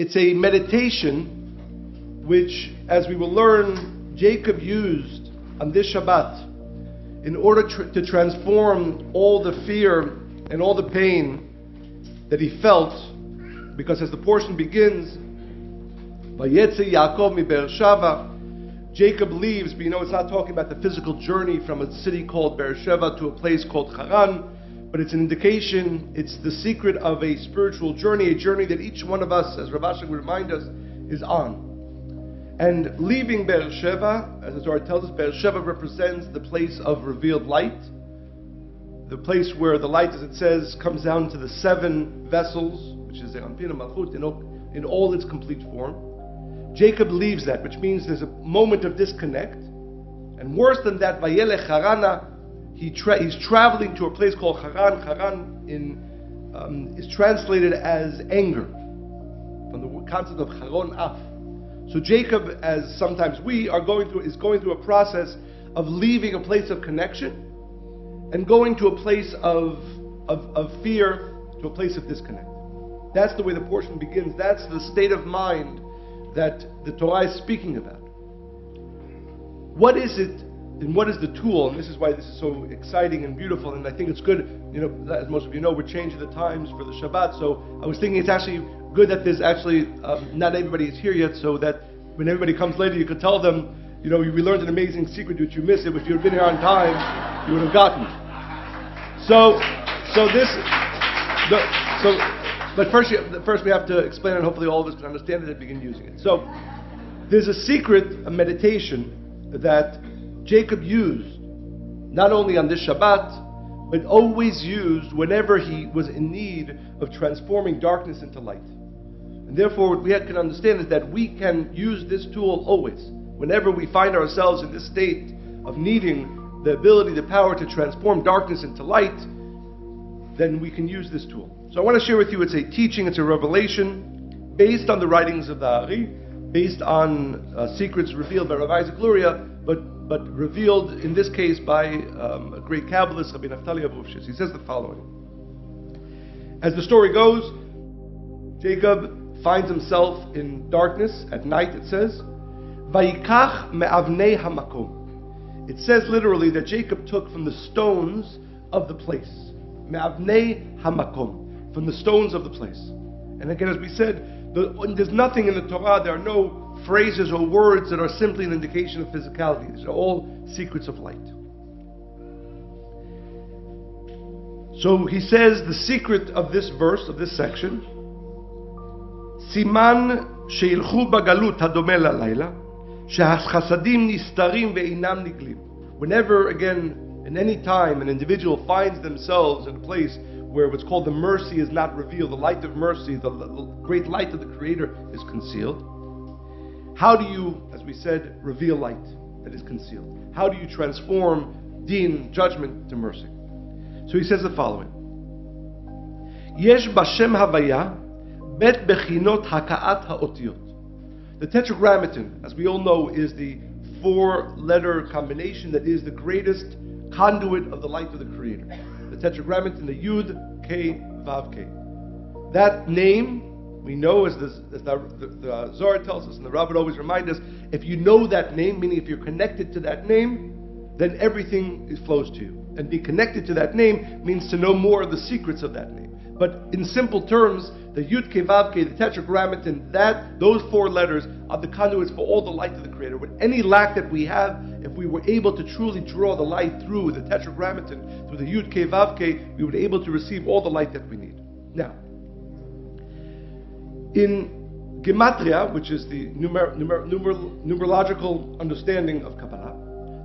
It's a meditation which, as we will learn, Jacob used on this Shabbat in order to transform all the fear and all the pain that he felt, because as the portion begins, Vaetze Yaakov mi Beersheva, Jacob leaves, but you know it's not talking about the physical journey from a city called Beersheva to a place called Haran, but it's an indication, it's the secret of a spiritual journey, a journey that each one of us, as Rav Asher would remind us, is on. And leaving Beersheva, as the Torah tells us, Beersheva represents the place of revealed light, the place where the light, as it says, comes down to the 7 vessels, which is the Anpina Malchut in all its complete form. Jacob leaves that, which means there's a moment of disconnect. And worse than that, Vayelech Harana, he's traveling to a place called Haran. Haran is translated as anger, from the concept of Haron Af. So Jacob, as sometimes we are is going through a process of leaving a place of connection and going to a place of fear, to a place of disconnect. That's the way the portion begins. That's the state of mind that the Torah is speaking about. What is it, and what is the tool? And this is why this is so exciting and beautiful, and I think it's good, as most of you know, we're changing the times for the Shabbat, so I was thinking it's actually good that there's actually, not everybody is here yet, so that when everybody comes later, you could tell them, we learned an amazing secret, which you missed it. If you had been here on time, you would have gotten it. But first we have to explain, and hopefully all of us can understand it and begin using it. So, there's a secret, a meditation that Jacob used, not only on this Shabbat, but always used whenever he was in need of transforming darkness into light. And therefore, what we can understand is that we can use this tool always. Whenever we find ourselves in this state of needing the ability, the power to transform darkness into light, then we can use this tool. So I want to share with you, it's a teaching, it's a revelation, based on the writings of the Ari, based on secrets revealed by Rav Isaac Luria, but revealed in this case by a great Kabbalist, Rabbi Naftali Abuvshis. He says the following. As the story goes, Jacob finds himself in darkness at night, it says, Vayikach me'avnei hamakom. It says literally that Jacob took from the stones of the place. Me'avnei hamakom, from the stones of the place. And again, as we said, there's nothing in the Torah, there are no phrases or words that are simply an indication of physicality. These are all secrets of light. So he says the secret of this verse, of this section, Siman sheilchu bagalut hadome lalayla, shehachasadim nistarim ve'inam niglim. Whenever, again, in any time, an individual finds themselves in a place where what's called the mercy is not revealed, the light of mercy, the great light of the Creator is concealed. How do you, as we said, reveal light that is concealed? How do you transform deen, judgment, to mercy? So he says the following. Yesh b'shem havaya bet bechinot haka'at ha'otiyot. The Tetragrammaton, as we all know, is the 4-letter combination that is the greatest conduit of the light of the Creator. The Tetragrammaton, the Yud, K, Vav, K. That name, we know, as the Zohar tells us, and the Rav would always remind us, if you know that name, meaning if you're connected to that name, then everything flows to you. And be connected to that name means to know more of the secrets of that name. But in simple terms, the Yud, Ke, Vav, Ke, the Tetragrammaton, those 4 letters are the conduits for all the light of the Creator. With any lack that we have, if we were able to truly draw the light through the Tetragrammaton, through the Yud, Ke, Vav, Ke, we would be able to receive all the light that we need. Now, in Gematria, which is the numerological understanding of Kabbalah,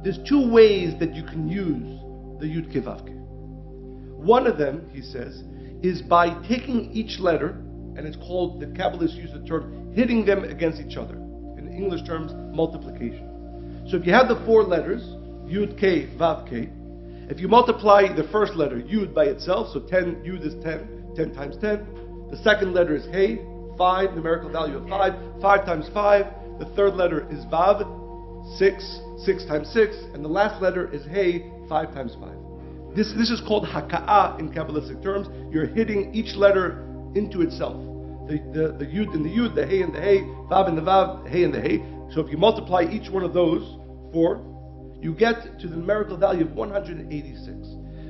there's 2 ways that you can use the Yud, Ke, Vav, Ke. One of them, he says, is by taking each letter, and it's called, the Kabbalists use the term, hitting them against each other. In English terms, multiplication. So if you have the 4 letters, Yud, K, Vav, K, if you multiply the first letter, Yud, by itself, so 10, Yud is 10, 10 times 10. The second letter is Hey, 5, numerical value of 5, 5 times 5. The third letter is Vav, 6, 6 times 6. And the last letter is Hey, 5 times 5. This is called haka'ah in Kabbalistic terms. You're hitting each letter into itself. the yud and the yud, the hey and the hey, vav and the vav, hey and the hey. So if you multiply each one of those, 4, you get to the numerical value of 186,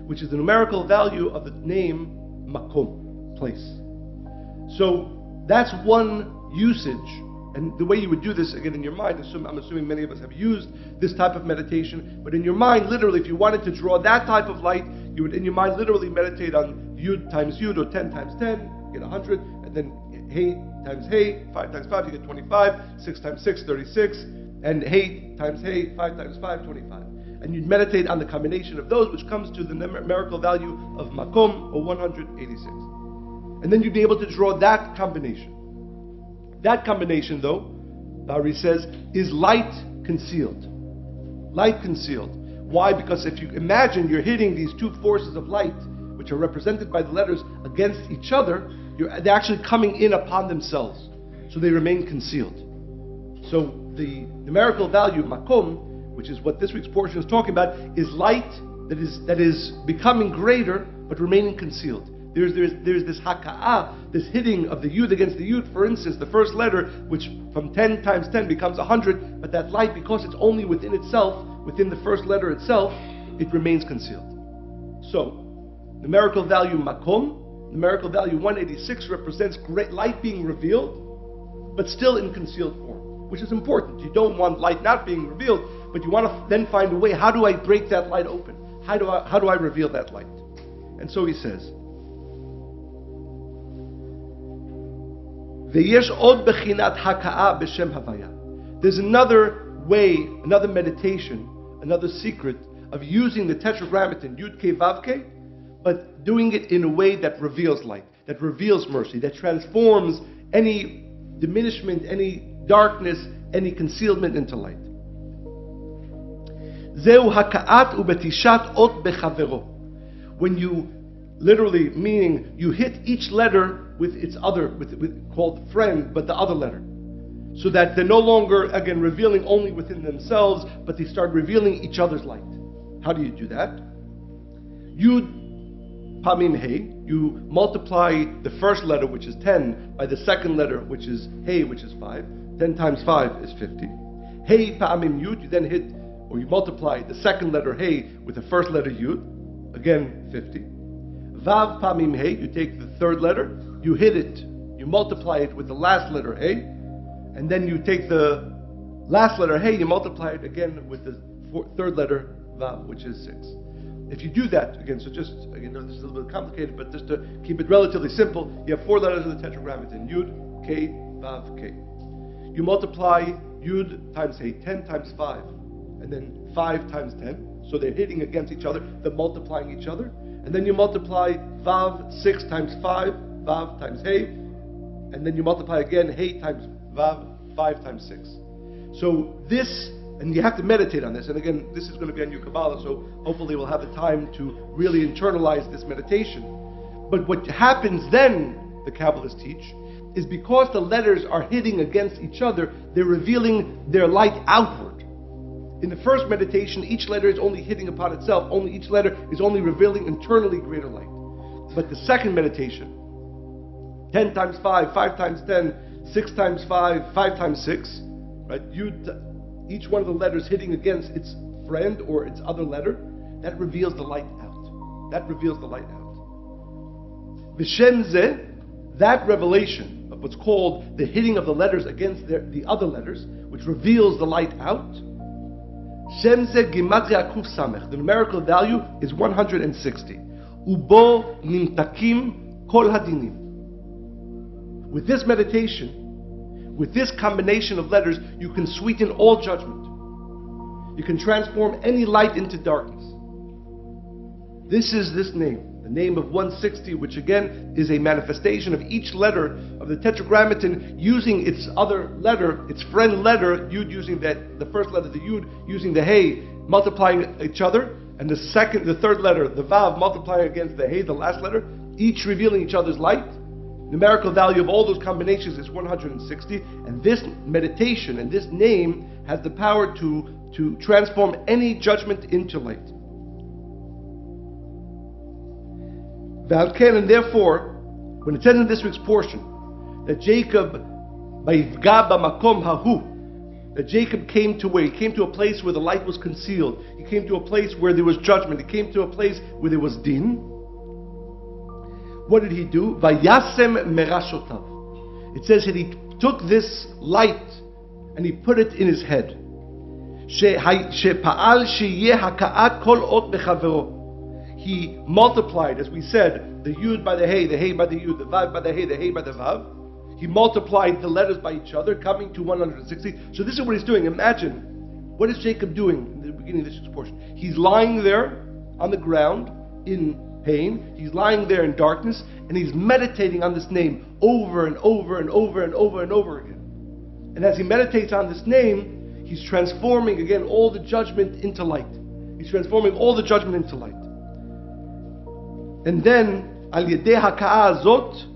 which is the numerical value of the name makom, place. So that's one usage. And the way you would do this, again, in your mind, I'm assuming many of us have used this type of meditation, but in your mind, literally, if you wanted to draw that type of light, you would, in your mind, literally meditate on yud times yud, or 10 times 10, get 100, and then hey times hey, 5 times 5, you get 25, 6 times 6, 36, and hey times hey, 5 times 5, 25. And you'd meditate on the combination of those, which comes to the numerical value of makom, or 186. And then you'd be able to draw that combination. That combination, though, Bari says, is light concealed. Light concealed. Why? Because if you imagine you're hitting these two forces of light, which are represented by the letters, against each other, they're actually coming in upon themselves. So they remain concealed. So the numerical value, makom, which is what this week's portion is talking about, is light that is becoming greater, but remaining concealed. There's this haka'ah, this hitting of the yud against the yud. For instance, the first letter, which from 10 times 10 becomes 100, but that light, because it's only within itself, within the first letter itself, it remains concealed. So, numerical value makom, numerical value 186 represents great light being revealed, but still in concealed form, which is important. You don't want light not being revealed, but you want to then find a way, how do I break that light open? How do I reveal that light? And so he says, there's another way, another meditation, another secret of using the tetragrammaton Yud Ke Vav Ke, but doing it in a way that reveals light, that reveals mercy, that transforms any diminishment, any darkness, any concealment into light. Zeu haka'at ubetishat ot bechavero. When you literally, meaning you hit each letter with its other, called friend, but the other letter. So that they're no longer, again, revealing only within themselves, but they start revealing each other's light. How do you do that? Yud pamim hey, you multiply the first letter, which is 10, by the second letter, which is hey, which is 5. 10 times 5 is 50. Hey pamim yud, you then hit, or you multiply the second letter hey with the first letter yud, again 50. Vav pamim hey, you take the third letter, you hit it, you multiply it with the last letter hey, and then you take the last letter hey, you multiply it again with the third letter vav, which is 6. If you do that, again, so just, again, this is a little bit complicated, but just to keep it relatively simple, you have 4 letters in the tetragrammaton, yud, k, vav, k. You multiply yud times hey, 10 times 5, and then 5 times 10, so they're hitting against each other, they're multiplying each other, and then you multiply vav 6 times 5, vav times hey, and then you multiply again hey times vav 5 times 6. So this, and you have to meditate on this, and again, this is going to be on your Kabbalah, so hopefully we'll have the time to really internalize this meditation. But what happens then, the Kabbalists teach, is because the letters are hitting against each other, they're revealing their light outward. In the first meditation, each letter is only hitting upon itself, only each letter is only revealing internally greater light. But the second meditation, 10 times 5, 5 times 10, 6 times 5, 5 times 6, right? Each one of the letters hitting against its friend or its other letter, that reveals the light out. That reveals the light out. V'shem zeh, that revelation of what's called the hitting of the letters against the other letters, which reveals the light out, Shem zeh gimatria kuf samech, the numerical value is 160. Ubo nimtakim kol hadinim. With this meditation, with this combination of letters, you can sweeten all judgment. You can transform any light into darkness. This is this name, the name of 160, which again is a manifestation of each letter of the tetragrammaton using its other letter, its friend letter, yud using the first letter, the yud using the hey, multiplying each other, and the third letter, the vav, multiplying against the hey, the last letter, each revealing each other's light. Numerical value of all those combinations is 160, and this meditation and this name has the power to transform any judgment into light. And therefore, when it says in this week's portion that Jacob, Vayivga b'makom hahu, that Jacob came to where? He came to a place where the light was concealed. He came to a place where there was judgment. He came to a place where there was din. What did he do? Vayasem merashotav. It says that he took this light and he put it in his head. She'pa'al sheyeh haka'at kol ot bechavero. He multiplied, as we said, the yud by the hey by the yud, the vav by the hey by the vav. He multiplied the letters by each other, coming to 160. So this is what he's doing. Imagine, what is Jacob doing in the beginning of this portion? He's lying there on the ground in pain. He's lying there in darkness, and he's meditating on this name over and over and over and over and over again. And as he meditates on this name, he's transforming again all the judgment into light. He's transforming all the judgment into light. And then, al yedei haka'ah azot,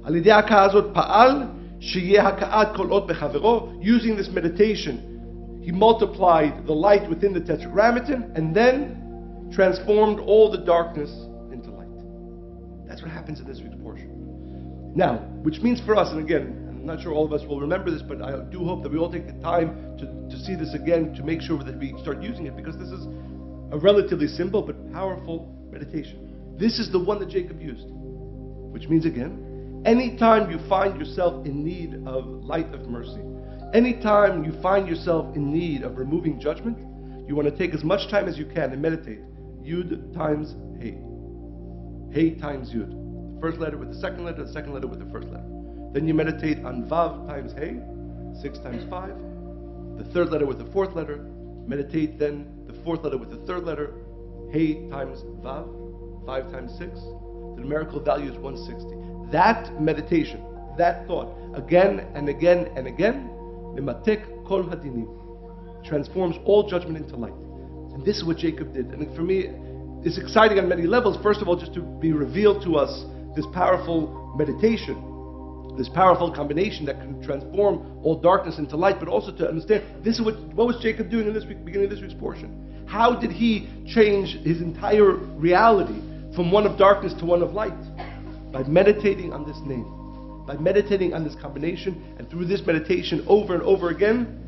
pa'al sheyeh haka'at kol ot bechavero. Using this meditation, he multiplied the light within the tetragrammaton and then transformed all the darkness into light. That's what happens in this week's portion. Now, which means for us, and again, I'm not sure all of us will remember this, but I do hope that we all take the time to see this again, to make sure that we start using it, because this is a relatively simple but powerful meditation. This is the one that Jacob used. Which means again, anytime you find yourself in need of light of mercy, anytime you find yourself in need of removing judgment, you want to take as much time as you can and meditate. Yud times Hey. Hey times Yud. The first letter with the second letter with the first letter. Then you meditate on Vav times Hey, 6 times 5. The third letter with the fourth letter. Meditate then the fourth letter with the third letter. Hey times Vav, 5 times 6. The numerical value is 160. That meditation, that thought, again and again and again, Nematek kol hadinim, transforms all judgment into light. And this is what Jacob did. And for me, it's exciting on many levels. First of all, just to be revealed to us this powerful meditation, this powerful combination that can transform all darkness into light, but also to understand this is what was Jacob doing in this week, beginning of this week's portion. How did he change his entire reality from one of darkness to one of light? By meditating on this name, by meditating on this combination, and through this meditation over and over again,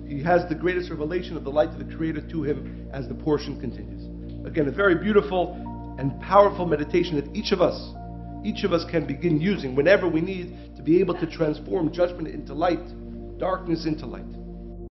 he has the greatest revelation of the light of the Creator to him as the portion continues. Again, a very beautiful and powerful meditation that each of us can begin using whenever we need to be able to transform judgment into light, darkness into light.